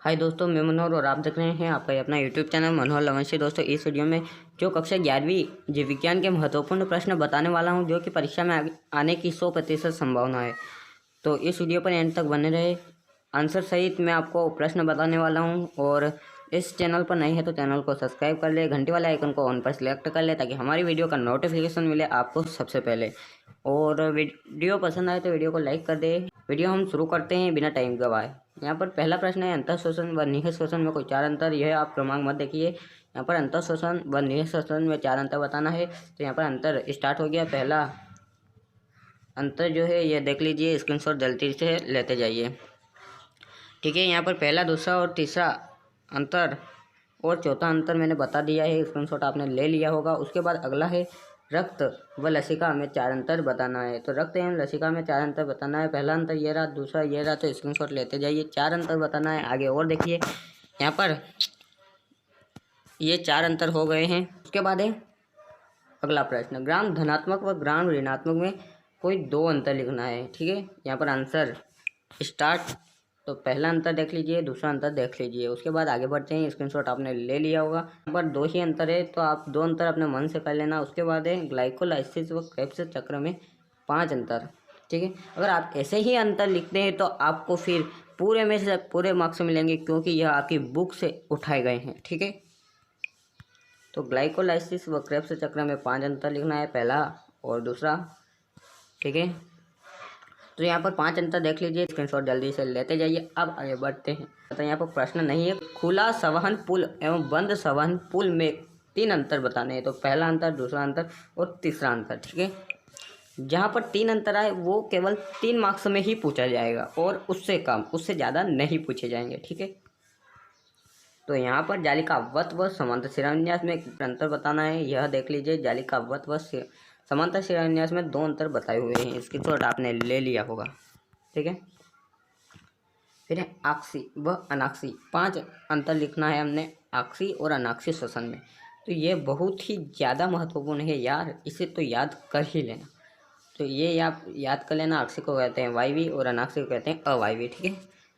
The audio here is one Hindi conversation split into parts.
हाय दोस्तों, मैं मनोहर और आप देख रहे हैं आपका ये अपना यूट्यूब चैनल मनोहर लवंशी। दोस्तों, इस वीडियो में जो कक्षा 11वीं जीव विज्ञान के महत्वपूर्ण प्रश्न बताने वाला हूं, जो कि परीक्षा में आने की 100% संभावना है। तो इस वीडियो पर एंड तक बने रहे। आंसर सहित मैं आपको प्रश्न बताने वाला हूं। और इस चैनल पर नहीं है तो चैनल को सब्सक्राइब कर ले, घंटे वाले आइकन को ऑन पर सिलेक्ट कर ले, ताकि हमारी वीडियो का नोटिफिकेशन मिले आपको सबसे पहले। और वीडियो पसंद आए तो वीडियो को लाइक कर दे। वीडियो हम शुरू करते हैं बिना टाइम गवाए। यहाँ पर पहला प्रश्न है, अंतः शोषण व निहित शोषण में कोई चार अंतर। यह आप क्रमांक मत देखिए। यहाँ पर अंतः शोषण व निहित शोषण में चार अंतर बताना है। तो यहाँ पर अंतर स्टार्ट हो गया। पहला अंतर जो है ये देख लीजिए, स्क्रीनशॉट जल्दी से लेते जाइए। ठीक है, यहाँ पर पहला, दूसरा और तीसरा अंतर और चौथा अंतर मैंने बता दिया है, स्क्रीनशॉट आपने ले लिया होगा। उसके बाद अगला है, रक्त व लसिका में चार अंतर बताना है। तो रक्त एवं लसिका में चार अंतर बताना है। पहला अंतर ये रहा, दूसरा ये रहा, तो स्क्रीनशॉट लेते जाइए। चार अंतर बताना है। आगे और देखिए, यहाँ पर ये चार अंतर हो गए हैं। उसके बाद है अगला प्रश्न, ग्राम धनात्मक व ग्राम ऋणात्मक में कोई दो अंतर लिखना है। ठीक है, यहाँ पर आंसर स्टार्ट। तो पहला अंतर देख लीजिए, दूसरा अंतर देख लीजिए। उसके बाद आगे बढ़ते हैं। स्क्रीनशॉट आपने ले लिया होगा। यहाँ पर दो ही अंतर है, तो आप दो अंतर अपने मन से कर लेना। उसके बाद है ग्लाइकोलाइसिस व क्रेब्स चक्र में पांच अंतर। ठीक है, अगर आप ऐसे ही अंतर लिखते हैं तो आपको फिर पूरे में से पूरे मार्क्स मिलेंगे, क्योंकि यह आपकी बुक से उठाए गए हैं। ठीक है, तो ग्लाइकोलाइसिस व क्रेब्स चक्र में पांच अंतर लिखना है, पहला और दूसरा। ठीक है, तो यहाँ पर पांच अंतर देख लीजिए, स्क्रीनशॉट जल्दी से लेते जाइए। अब आगे बढ़ते हैं। तो यहाँ पर प्रश्न नहीं है, खुला संवहन पुल एवं बंद संवहन पुल में तीन अंतर बताने हैं। तो पहला अंतर, दूसरा अंतर और तीसरा अंतर। ठीक है, जहाँ पर तीन अंतर आए वो केवल 3 मार्क्स में ही पूछा जाएगा, और उससे कम, उससे ज़्यादा नहीं पूछे जाएंगे। ठीक है, तो यहाँ पर जालिका अवत व समांतर शिलान्यास में अंतर बताना है। यह देख लीजिए, जालिका अवत व समांतर शिलान्यास में दो अंतर बताए हुए हैं। इसकी शॉट आपने ले लिया होगा। ठीक है, फिर है आक्सी व अनाक्सी, पांच अंतर लिखना है हमने आक्सी और अनाक्सी श्वसन में। तो ये बहुत ही ज़्यादा महत्वपूर्ण है यार, इसे तो याद कर ही लेना। तो ये आप याद कर लेना, आक्सी को कहते हैं वायवी और अनाक्सी को कहते हैं अवायवी। ठीक है,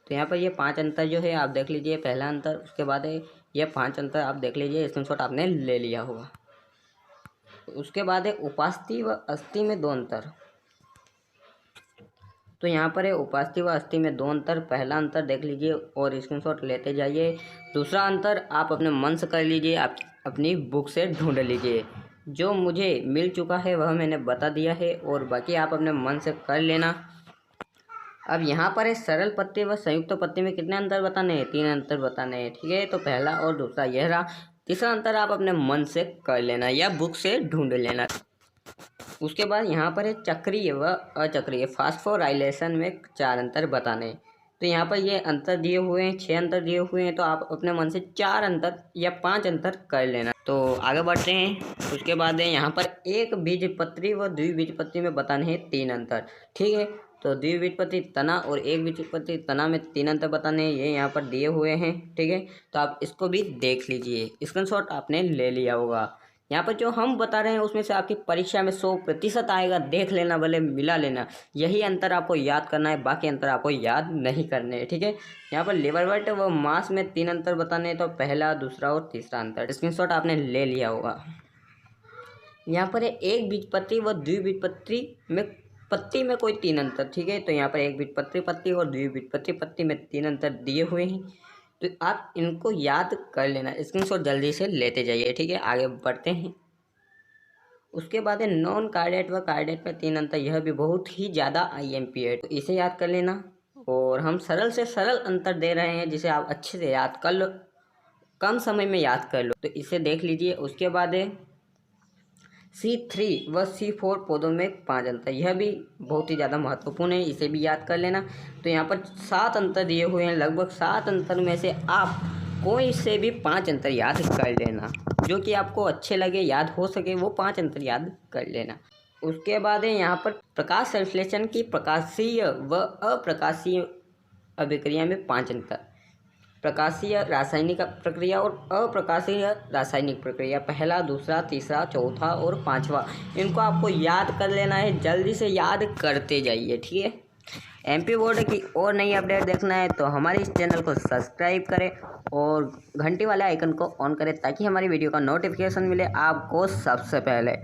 तो यहाँ पर ये पांच अंतर जो है आप देख लीजिए, पहला अंतर। उसके बाद है ये पांच अंतर आप देख लीजिए, स्क्रीनशॉट आपने ले लिया होगा। उसके बाद है उपास्थि व अस्थि में दो अंतर। तो यहाँ पर है उपास्थि व अस्थि में दो अंतर। पहला अंतर देख लीजिए और स्क्रीनशॉट लेते जाइए। दूसरा अंतर आप अपने मन से कर लीजिए, आप अपनी बुक से ढूंढ लीजिए। जो मुझे मिल चुका है वह मैंने बता दिया है, और बाकी आप अपने मन से कर लेना। अब यहाँ पर है सरल पत्ती व संयुक्त पत्ती में कितने अंतर बताने हैं? तीन अंतर बताने हैं। ठीक है, तो पहला और दूसरा यह रहा। तीसरा अंतर आप अपने मन से कर लेना या बुक से ढूंढ लेना। उसके बाद यहाँ पर है चक्रीय व अचक्रीय फास्फोराइलेशन में चार अंतर बताने। तो यहाँ पर ये अंतर दिए हुए हैं, 6 अंतर दिए हुए हैं, तो आप अपने मन से 4 अंतर या 5 अंतर कर लेना। तो आगे बढ़ते हैं। उसके बाद है यहाँ पर एक बीजपत्री व द्विबीजपत्री में बताने हैं 3 अंतर। ठीक है, तो द्विबीजपत्री तना और एक बीजपत्री तना में 3 अंतर बताने हैं, ये यहाँ पर दिए हुए हैं। ठीक है, तो आप इसको भी देख लीजिए, स्क्रीनशॉट आपने ले लिया होगा। यहाँ पर जो हम बता रहे हैं उसमें से आपकी परीक्षा में 100% आएगा, देख लेना, भले मिला लेना। यही अंतर आपको याद करना है, बाकी अंतर आपको याद नहीं करने हैं। ठीक है, यहाँ पर लेबर वेट व मास में 3 अंतर बताने हैं। तो पहला, दूसरा और तीसरा अंतर, स्क्रीनशॉट आपने ले लिया होगा। यहाँ पर है एक बीजपत्री व द्विबीजपत्री में पत्ती में कोई 3 अंतर। ठीक है, तो यहाँ पर एक बीजपत्री पत्ती और द्विबीजपत्री पत्ती में 3 अंतर दिए हुए हैं, तो आप इनको याद कर लेना, स्क्रीनशॉट जल्दी से लेते जाइए। ठीक है, आगे बढ़ते हैं। उसके बाद है नॉन कार्डेट व कार्डेट में 3 अंतर। यह भी बहुत ही ज़्यादा IMP है, तो इसे याद कर लेना। और हम सरल से सरल अंतर दे रहे हैं, जिसे आप अच्छे से याद कर लो, कम समय में याद कर लो, तो इसे देख लीजिए। उसके बाद है C3 व C4 पौधों में 5 अंतर। यह भी बहुत ही ज़्यादा महत्वपूर्ण है, इसे भी याद कर लेना। तो यहाँ पर 7 अंतर दिए हुए हैं, लगभग 7 अंतर में से आप कोई से भी 5 अंतर याद कर लेना, जो कि आपको अच्छे लगे, याद हो सके, वो 5 अंतर याद कर लेना। उसके बाद है यहाँ पर प्रकाश संश्लेषण की प्रकाशीय व अप्रकाशीय अभिक्रिया में 5 अंतर। प्रकाशीय रासायनिक प्रक्रिया और अप्रकाशीय रासायनिक प्रक्रिया, पहला, दूसरा, तीसरा, चौथा और पांचवा, इनको आपको याद कर लेना है, जल्दी से याद करते जाइए। ठीक है, एमपी बोर्ड की और नई अपडेट देखना है तो हमारे इस चैनल को सब्सक्राइब करें और घंटी वाले आइकन को ऑन करें ताकि हमारी वीडियो का नोटिफिकेशन मिले आपको सबसे पहले।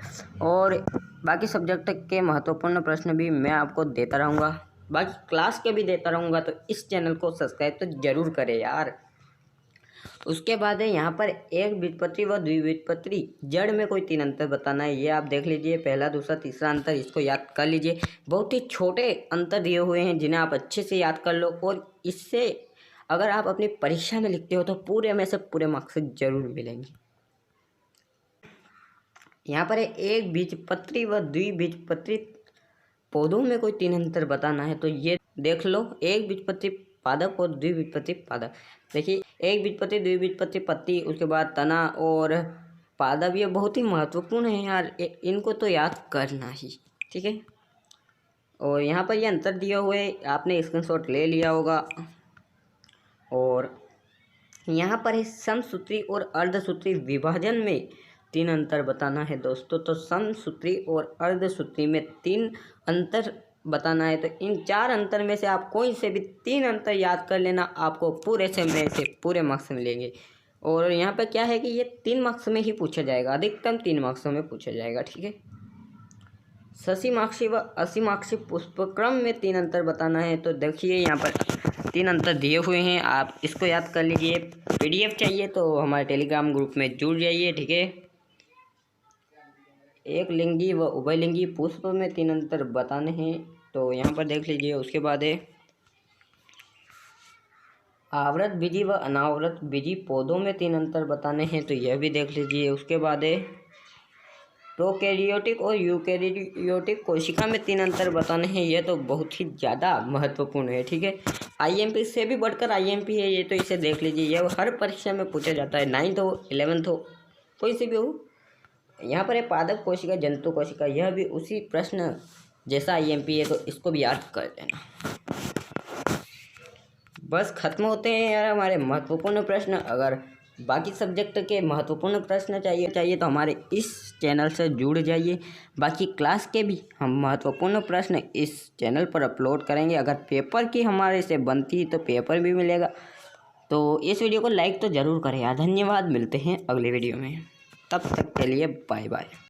और बाकी सब्जेक्ट के महत्वपूर्ण प्रश्न भी मैं आपको देता रहूँगा, बाकी क्लास के भी देता रहूँगा, तो इस चैनल को सब्सक्राइब तो ज़रूर करें यार। उसके बाद है यहाँ पर एक व्युत्पत्ति व द्विव्युत्पत्ति जड़ में कोई 3 अंतर बताना है। ये आप देख लीजिए, पहला दूसरा तीसरा अंतर, इसको याद कर लीजिए। बहुत ही छोटे अंतर दिए हुए हैं जिन्हें आप अच्छे से याद कर लो, और इससे अगर आप अपनी परीक्षा में लिखते हो तो पूरे में से पूरे मार्क्स जरूर मिलेंगे। यहाँ पर एक बीजपत्री व द्विबीजपत्री पौधों में कोई 3 अंतर बताना है, तो ये देख लो। एक बीजपत्री पादप और द्विबीजपत्री पादप। देखिए, एक बीजपत्री द्विबीजपत्री पत्ती, उसके बाद तना और पादप, ये बहुत ही महत्वपूर्ण है यार, इनको तो याद करना ही, ठीक है। और यहाँ पर ये अंतर दिए हुए आपने स्क्रीनशॉट ले लिया होगा। और यहाँ पर है समसूत्री और अर्धसूत्री विभाजन में 3 अंतर बताना है दोस्तों। तो समसूत्री और अर्धसूत्री में 3 अंतर बताना है, तो इन 4 अंतर में से आप कोई से भी 3 अंतर याद कर लेना, आपको पूरे से में से पूरे मार्क्स मिलेंगे। और यहाँ पर क्या है कि ये 3 मार्क्स में ही पूछा जाएगा, अधिकतम 3 मार्क्सों में पूछा जाएगा, ठीक है। शशीमाक्षी व असीमाक्षी पुष्पक्रम में 3 अंतर बताना है, तो देखिए यहाँ पर 3 अंतर दिए हुए हैं, आप इसको याद कर लीजिए। PDF चाहिए तो हमारे टेलीग्राम ग्रुप में जुड़ जाइए, ठीक है। एक लिंगी व उभयलिंगी पुष्प में 3 अंतर बताने हैं, तो यहाँ पर देख लीजिए। उसके बाद है आवृत बीजी व अनावृत बीजी पौधों में 3 अंतर बताने हैं, तो यह भी देख लीजिए। उसके बाद है प्रोकैरियोटिक और यूकैरियोटिक कोशिका में 3 अंतर बताने हैं, यह तो बहुत ही ज़्यादा महत्वपूर्ण है, ठीक है। IMP से भी बढ़कर IMP है ये, तो इसे देख लीजिए। यह हर परीक्षा में पूछा जाता है, 9th हो 11th हो कोई से भी हो। यहाँ पर है पादप कोशिका जंतु कोशिका, यह भी उसी प्रश्न जैसा IMP है, तो इसको भी याद कर लेना। बस खत्म होते हैं यार हमारे महत्वपूर्ण प्रश्न। अगर बाकी सब्जेक्ट के महत्वपूर्ण प्रश्न चाहिए तो हमारे इस चैनल से जुड़ जाइए। बाकी क्लास के भी हम महत्वपूर्ण प्रश्न इस चैनल पर अपलोड करेंगे। अगर पेपर की हमारे से बनती तो पेपर भी मिलेगा। तो इस वीडियो को लाइक तो ज़रूर करें यार। धन्यवाद, मिलते हैं अगले वीडियो में, तब तक के लिए बाय बाय।